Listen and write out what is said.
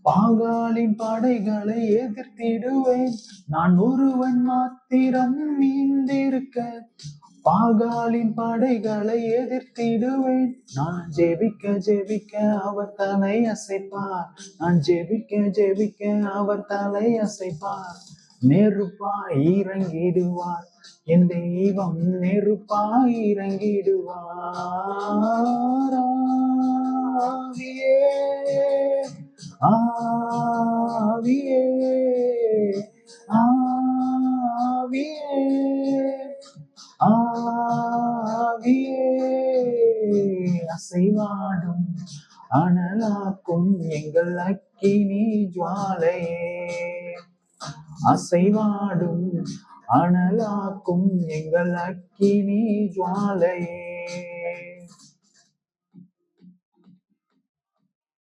பாகாலின் படைகளை எதிர்த்திடுவேன். நான் ஒருவன் மாத்திரம் மீந்திருக்க பாகாலின் படைகளை எதிர்த்திடுவேன். நான் ஜெபிக்க ஜெபிக்க அவர் தலை அசைப்பார். நான் ஜெபிக்க ஜெபிக்க அவர் தலை அசைப்பார். நெருப்பாய் இறங்கிடுவார் என் தெய்வம், நெருப்பாய் இறங்கிடுவார். ஆவியே ஆவியே ஆவியே ஆவியே அசைவாடும் அனலாக்கும் எங்கள் அக்கினி ஜுவாலையே. அசைவாடும் அனலாக்கும் எங்கள் அக்கினி ஜுவாலையே.